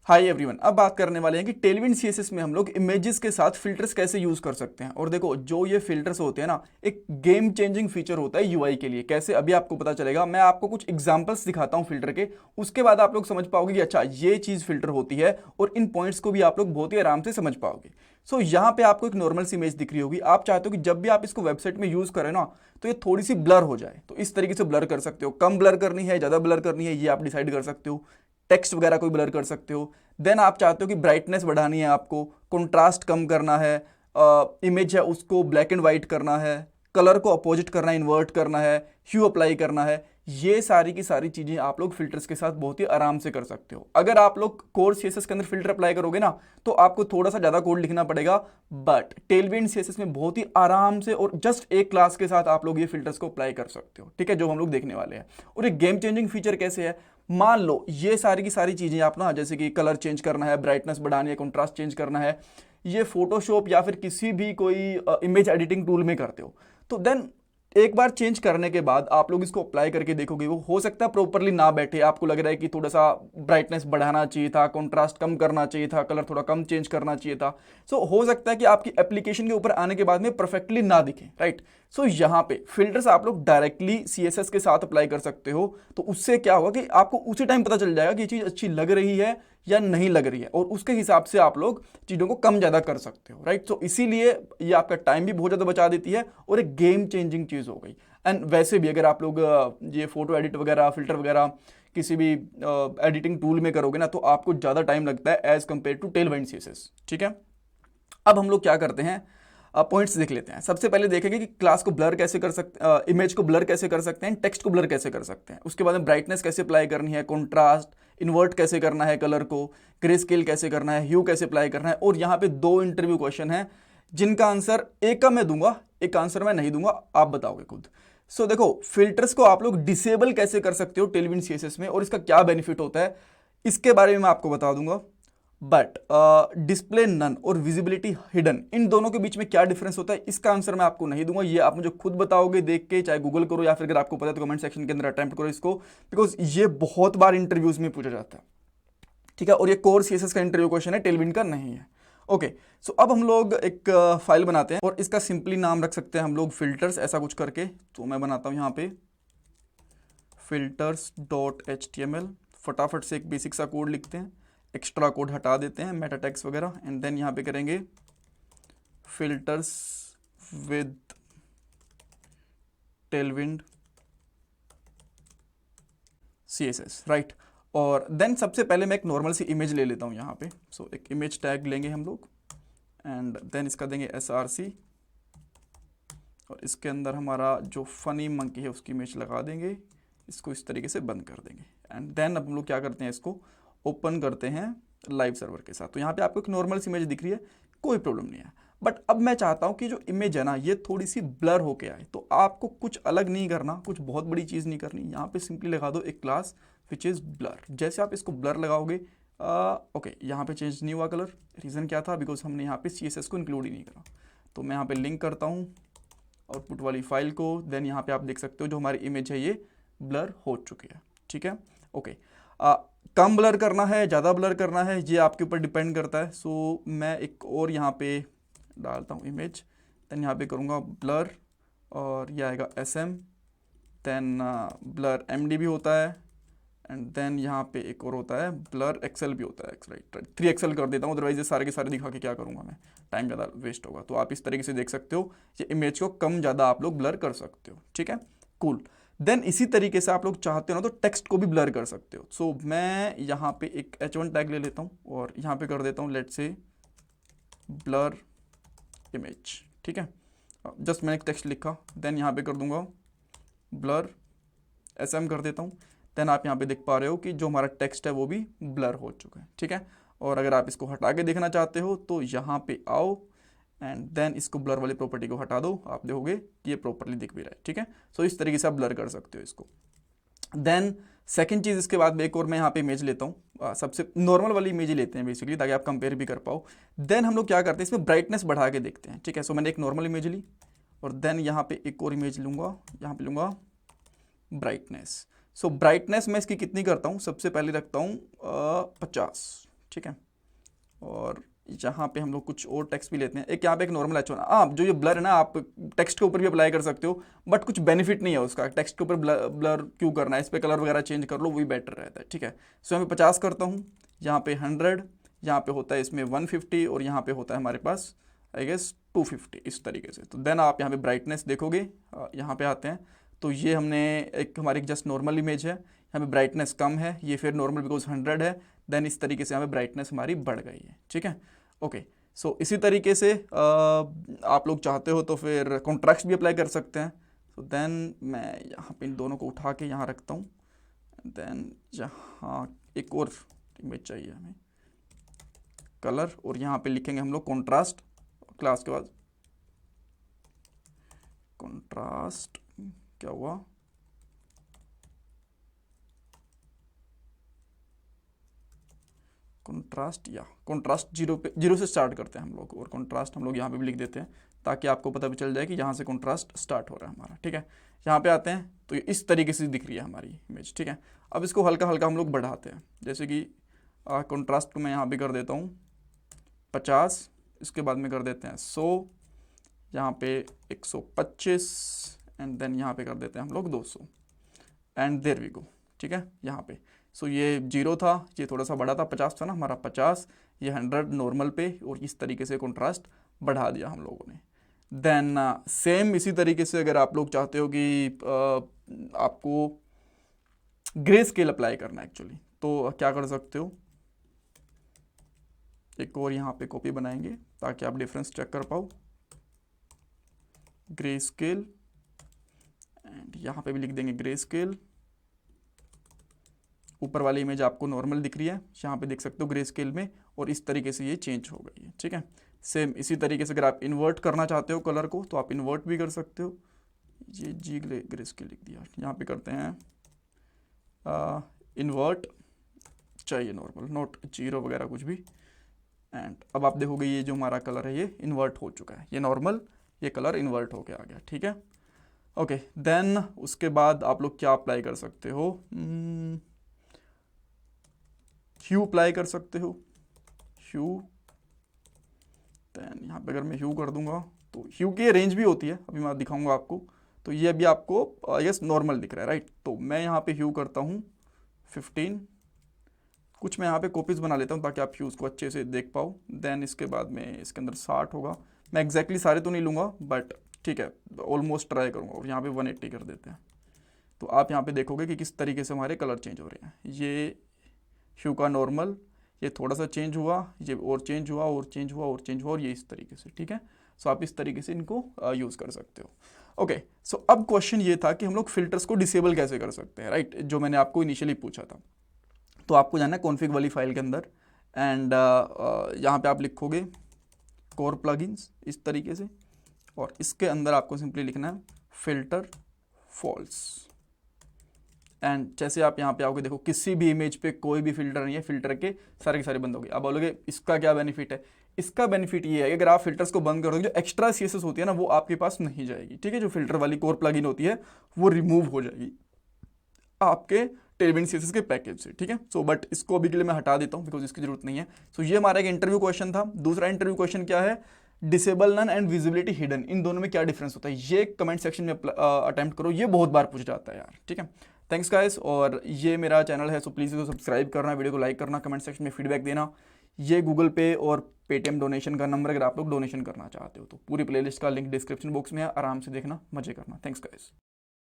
Hi everyone, अब बात करने वाले हैं कि टेलविंड सीएसएस में हम लोग इमेजेस के साथ फिल्टर्स कैसे यूज कर सकते हैं। और देखो, जो ये फिल्टर्स होते हैं ना, एक गेम चेंजिंग फीचर होता है यूआई के लिए। कैसे, अभी आपको पता चलेगा। मैं आपको कुछ एग्जांपल्स दिखाता हूं फिल्टर के, उसके बाद आप लोग समझ पाओगे कि अच्छा ये चीज फिल्टर होती है, और इन पॉइंट्स को भी आप लोग बहुत ही आराम से समझ पाओगे। सो यहाँ पे आपको एक नॉर्मल सी इमेज दिख रही होगी। आप चाहते हो कि जब भी आप इसको वेबसाइट में यूज करें ना, तो ये थोड़ी सी ब्लर हो जाए, तो इस तरीके से ब्लर कर सकते हो। कम ब्लर करनी है, ज्यादा ब्लर करनी है, ये आप डिसाइड कर सकते हो। टेक्स्ट वगैरह कोई ब्लर कर सकते हो। देन आप चाहते हो कि ब्राइटनेस बढ़ानी है, आपको कंट्रास्ट कम करना है, इमेज है उसको ब्लैक एंड वाइट करना है, कलर को अपोजिट करना है, इन्वर्ट करना है, ह्यू अप्लाई करना है। ये सारी की सारी चीजें आप लोग फिल्टर्स के साथ बहुत ही आराम से कर सकते हो। अगर आप लोग कोर सीएसएस के अंदर फिल्टर अप्लाई करोगे ना, तो आपको थोड़ा सा ज्यादा कोड लिखना पड़ेगा। बट टेलविंड सीएसएस में बहुत ही आराम से और जस्ट एक क्लास के साथ आप लोग ये फिल्टर्स को अप्लाई कर सकते हो। ठीक है, जो हम लोग देखने वाले हैं। और एक गेम चेंजिंग फीचर कैसे है, मान लो ये सारी की सारी चीजें आप ना, जैसे कि कलर चेंज करना है, ब्राइटनेस बढ़ानी है, कंट्रास्ट चेंज करना है, ये फोटोशॉप या फिर किसी भी कोई इमेज एडिटिंग टूल में करते हो, तो देन एक बार चेंज करने के बाद आप लोग इसको अप्लाई करके देखोगे, वो हो सकता है प्रॉपरली ना बैठे। आपको लग रहा है कि थोड़ा सा ब्राइटनेस बढ़ाना चाहिए था, कंट्रास्ट कम करना चाहिए था, कलर थोड़ा कम चेंज करना चाहिए था। सो हो सकता है कि आपकी एप्लीकेशन के ऊपर आने के बाद में परफेक्टली ना दिखे, राइट। सो यहाँ पे फिल्टर्स आप लोग डायरेक्टली सीएसएस के साथ अप्लाई कर सकते हो। तो उससे क्या होगा कि आपको उसी टाइम पता चल जाएगा कि ये चीज़ अच्छी लग रही है या नहीं लग रही है, और उसके हिसाब से आप लोग चीज़ों को कम ज़्यादा कर सकते हो, राइट। तो इसीलिए ये आपका टाइम भी बहुत ज़्यादा बचा देती है, और एक गेम चेंजिंग चीज़ हो गई। एंड वैसे भी अगर आप लोग ये फोटो एडिट वगैरह, फिल्टर वगैरह किसी भी एडिटिंग टूल में करोगे ना, तो आपको ज़्यादा टाइम लगता है as compare to Tailwind CSS. ठीक है, अब हम लोग क्या करते हैं, पॉइंट्स देख लेते हैं। सबसे पहले देखेंगे कि क्लास को ब्लर कैसे कर सकते, इमेज को ब्लर कैसे कर सकते हैं, टेक्स्ट को ब्लर कैसे कर सकते हैं। उसके बाद में ब्राइटनेस कैसे अप्लाई करनी है, कॉन्ट्रास्ट इन्वर्ट कैसे करना है, कलर को ग्रे स्केल कैसे करना है, ह्यू कैसे अप्लाई करना है। और यहाँ पे 2 इंटरव्यू क्वेश्चन है, जिनका आंसर एक का मैं दूंगा, एक का आंसर मैं नहीं दूंगा, आप बताओगे खुद। सो देखो, फिल्टर्स को आप लोग डिसेबल कैसे कर सकते हो टेलविंड सीएसएस में, और इसका क्या बेनिफिट होता है, इसके बारे में मैं आपको बता दूंगा। बट डिस्प्ले नन और विजिबिलिटी हिडन, इन दोनों के बीच में क्या डिफरेंस होता है, इसका आंसर मैं आपको नहीं दूंगा। ये आप मुझे खुद बताओगे देख के, चाहे गूगल करो या फिर अगर आपको पता है तो कमेंट सेक्शन के अंदर अटेम्प्ट करो इसको, बिकॉज ये बहुत बार इंटरव्यूज में पूछा जाता है। ठीक है, और ये कोर सीएसएस का इंटरव्यू क्वेश्चन है, टेलविंड का नहीं है। ओके, सो अब हम लोग एक फाइल बनाते हैं, और इसका सिंपली नाम रख सकते हैं हम लोग फिल्टर्स, ऐसा कुछ करके। तो मैं बनाता हूं यहाँ पे filters.html। फटाफट से एक बेसिक सा कोड लिखते हैं, एक्स्ट्रा कोड हटा देते हैं, मेटा टैग्स वगैरह, एंड देन यहाँ पे करेंगे filters with Tailwind CSS, right. और देन सबसे पहले मैं एक नॉर्मल सी इमेज ले लेता हूँ यहाँ पे। सो एक इमेज टैग लेंगे हम लोग, एंड देन इसका देंगे src, और इसके अंदर हमारा जो फनी मंकी है उसकी इमेज लगा देंगे। इसको इस तरीके से बंद कर देंगे, एंड देन अब हम लोग क्या करते हैं, इसको ओपन करते हैं लाइव सर्वर के साथ। तो यहाँ पे आपको एक नॉर्मल सी इमेज दिख रही है, कोई प्रॉब्लम नहीं है। बट अब मैं चाहता हूँ कि जो इमेज है ना, ये थोड़ी सी ब्लर होके आए। तो आपको कुछ अलग नहीं करना, कुछ बहुत बड़ी चीज़ नहीं करनी। यहाँ पे सिंपली लगा दो एक क्लास विच इज़ ब्लर। जैसे आप इसको ब्लर लगाओगे, ओके, यहाँ पे चेंज नहीं हुआ कलर। रीज़न क्या था, बिकॉज हमने यहाँ पे CSS को इंक्लूड ही नहीं करा। तो मैं यहाँ पे लिंक करता हूँ आउटपुट वाली फाइल को। देन यहाँ पे आप देख सकते हो जो हमारी इमेज है ये ब्लर हो चुकी है। ठीक है, ओके। कम ब्लर करना है, ज़्यादा ब्लर करना है, ये आपके ऊपर डिपेंड करता है। सो मैं एक और यहाँ पे डालता हूँ इमेज, देन यहाँ पे करूँगा ब्लर, और ये आएगा SM, देन ब्लर MD भी होता है, एंड देन यहाँ पे एक और होता है ब्लर XL भी होता है, राइट। 3XL कर देता हूँ, अदरवाइज ये सारे के सारे दिखा के क्या करूँगा मैं, टाइम ज़्यादा वेस्ट होगा। तो आप इस तरीके से देख सकते हो, ये इमेज को कम ज़्यादा आप लोग ब्लर कर सकते हो। ठीक है, कूल। देन इसी तरीके से आप लोग चाहते हो ना, तो टेक्स्ट को भी ब्लर कर सकते हो। सो मैं यहाँ पे एक H1 टैग ले लेता हूँ, और यहाँ पे कर देता हूँ लेट्स से ब्लर इमेज। ठीक है, जस्ट मैंने एक टेक्स्ट लिखा, देन यहाँ पे कर दूंगा ब्लर SM कर देता हूँ। देन आप यहाँ पे देख पा रहे हो कि जो हमारा टेक्स्ट है वो भी ब्लर हो चुका है। ठीक है, और अगर आप इसको हटा के देखना चाहते हो तो यहाँ पे आओ, एंड देन इसको ब्लर वाली प्रॉपर्टी को हटा दो, आप देखोगे कि ये प्रॉपरली दिख भी रहा है। ठीक है, सो इस तरीके से आप ब्लर कर सकते हो इसको। देन सेकंड चीज़, इसके बाद एक और मैं यहाँ पे इमेज लेता हूँ, सबसे नॉर्मल वाली इमेज ही लेते हैं बेसिकली, ताकि आप कंपेयर भी कर पाओ। देन हम लोग क्या करते हैं, इसमें ब्राइटनेस बढ़ा के देखते हैं। ठीक है, सो मैंने एक नॉर्मल इमेज ली, और देन यहाँ पे एक और इमेज लूँगा, यहाँ पे लूँगा ब्राइटनेस। सो ब्राइटनेस मैं इसकी कितनी करता हूँ, सबसे पहले रखता हूँ 50। ठीक है। और यहाँ पे हम लोग कुछ और टेक्स्ट भी लेते हैं। एक यहाँ पे एक नॉर्मल H1, हाँ जो ये ब्लर है ना, आप टेक्स्ट के ऊपर भी अप्लाई कर सकते हो, बट कुछ बेनिफिट नहीं है उसका। टेक्स्ट के ऊपर ब्लर क्यों करना है, इस पर कलर वगैरह चेंज कर लो, वही बेटर रहता है, ठीक है। सो यहाँ पे 50 करता हूँ, यहाँ पे 100, यहाँ पे होता है इसमें 150, और यहाँ पे होता है हमारे पास आई गेस 250, इस तरीके से। तो देन आप यहाँ पे ब्राइटनेस देखोगे, यहाँ पे आते हैं तो ये हमने एक हमारी जस्ट नॉर्मल इमेज है, यहाँ पे ब्राइटनेस कम है, ये फिर नॉर्मल बिकॉज 100 है, देन इस तरीके से यहाँ पे ब्राइटनेस हमारी बढ़ गई है, ठीक है। ओके, सो इसी तरीके से आप लोग चाहते हो तो फिर कॉन्ट्रास्ट भी अप्लाई कर सकते हैं। तो देन मैं यहाँ पे इन दोनों को उठा के यहाँ रखता हूँ, देन यहाँ एक और इमेज चाहिए हमें, कलर, और यहाँ पे लिखेंगे हम लोग कॉन्ट्रास्ट, क्लास के बाद कॉन्ट्रास्ट क्या हुआ, कॉन्ट्रास्ट, या कॉन्ट्रास्ट 0 से स्टार्ट करते हैं हम लोग, और कॉन्ट्रास्ट हम लोग यहाँ पे भी लिख देते हैं ताकि आपको पता भी चल जाए कि यहाँ से कॉन्ट्रास्ट स्टार्ट हो रहा है हमारा, ठीक है। यहाँ पे आते हैं तो ये इस तरीके से दिख रही है हमारी इमेज, ठीक है। अब इसको हल्का हल्का हम लोग बढ़ाते हैं, जैसे कि कॉन्ट्रास्ट को मैं यहाँ पे कर देता हूँ 50, इसके बाद में कर देते हैं 100, यहाँ पे 125, एंड देन यहाँ पे कर देते हैं हम लोग 200, एंड देयर वी गो, ठीक है। यहाँ पे सो ये 0 था, ये थोड़ा सा बड़ा था, 50 था ना हमारा, 50, ये 100 नॉर्मल पे, और इस तरीके से कॉन्ट्रास्ट बढ़ा दिया हम लोगों ने। देन सेम इसी तरीके से अगर आप लोग चाहते हो कि आपको ग्रे स्केल अप्लाई करना है एक्चुअली, तो क्या कर सकते हो, एक और यहाँ पे कॉपी बनाएंगे ताकि आप डिफरेंस चेक कर पाओ, ग्रे स्केल, एंड यहाँ पे भी लिख देंगे ग्रे स्केल। ऊपर वाली इमेज आपको नॉर्मल दिख रही है, यहाँ पे देख सकते हो ग्रे स्केल में, और इस तरीके से ये चेंज हो गई है, ठीक है। सेम इसी तरीके से अगर आप इन्वर्ट करना चाहते हो कलर को तो आप इन्वर्ट भी कर सकते हो, ये जी ग्रे स्केल लिख दिया, यहाँ पे करते हैं इन्वर्ट, चाहिए नॉर्मल, नोट 0 वगैरह कुछ भी, एंड अब आप देखोगे ये जो हमारा कलर है ये इन्वर्ट हो चुका है, ये नॉर्मल, ये कलर इन्वर्ट होके आ गया, ठीक है। ओके, देन उसके बाद आप लोग क्या अप्लाई कर सकते हो, ह्यू अप्लाई कर सकते हो, ह्यू। देन यहाँ पे अगर मैं ह्यू कर दूंगा तो ह्यू की रेंज भी होती है, अभी मैं दिखाऊंगा आपको। तो ये अभी आपको यस नॉर्मल दिख रहा है, राइट। तो मैं यहाँ पे ह्यू करता हूँ 15, कुछ मैं यहाँ पे कॉपीज बना लेता हूँ ताकि आप ह्यूज़ को अच्छे से देख पाओ। देन इसके बाद में इसके अंदर 60 होगा, मैं एग्जैक्टली सारे तो नहीं लूँगा बट ठीक है ऑलमोस्ट ट्राई करूँगा, और यहाँ पे 180 कर देते हैं। तो आप यहाँ पे देखोगे कि किस तरीके से हमारे कलर चेंज हो रहे हैं। ये ह्यू का नॉर्मल, ये थोड़ा सा चेंज हुआ, ये और चेंज हुआ और चेंज हुआ और चेंज हुआ, और ये इस तरीके से, ठीक है। सो आप इस तरीके से इनको यूज़ कर सकते हो। ओके, सो अब क्वेश्चन ये था कि हम लोग फिल्टर्स को डिसेबल कैसे कर सकते हैं, राइट, जो मैंने आपको इनिशियली पूछा था। तो आपको जाना है कॉन्फ़िग वाली फाइल के अंदर, एंड यहाँ पे आप लिखोगे कोर प्लगइन्स इस तरीके से, और इसके अंदर आपको सिंपली लिखना है फिल्टर फॉल्स। एंड जैसे आप यहाँ पे आओगे, देखो किसी भी इमेज पे कोई भी फिल्टर नहीं है, फिल्टर के सारे बंद हो गए। अब बोलोगे इसका क्या बेनिफिट है, इसका बेनिफिट ये है कि अगर आप फिल्टर्स को बंद कर दोगे, जो एक्स्ट्रा सीएसएस होती है ना वो आपके पास नहीं जाएगी, ठीक है। जो फिल्टर वाली कोर प्लगइन होती है वो रिमूव हो जाएगी आपके टेलविंड सीएसएस के पैकेज से, ठीक है। सो बट इसको अभी के लिए मैं हटा देता हूँ बिकॉज इसकी जरूरत नहीं है। सो ये हमारा एक इंटरव्यू क्वेश्चन था। दूसरा इंटरव्यू क्वेश्चन क्या है, disable none and visibility hidden, इन दोनों में क्या डिफरेंस होता है, ये कमेंट सेक्शन में अटेम्प्ट करो, ये बहुत बार पूछा जाता है यार, ठीक है। थैंक्स गाइस, और ये मेरा चैनल है, सो प्लीज़ इसको सब्सक्राइब करना, वीडियो को लाइक करना, कमेंट सेक्शन में फीडबैक देना। ये गूगल पे और पेटीएम डोनेशन का नंबर, अगर आप लोग डोनेशन करना चाहते हो तो पूरी प्लेलिस्ट का लिंक डिस्क्रिप्शन बॉक्स में है, आराम से देखना, मजे करना। Thanks guys.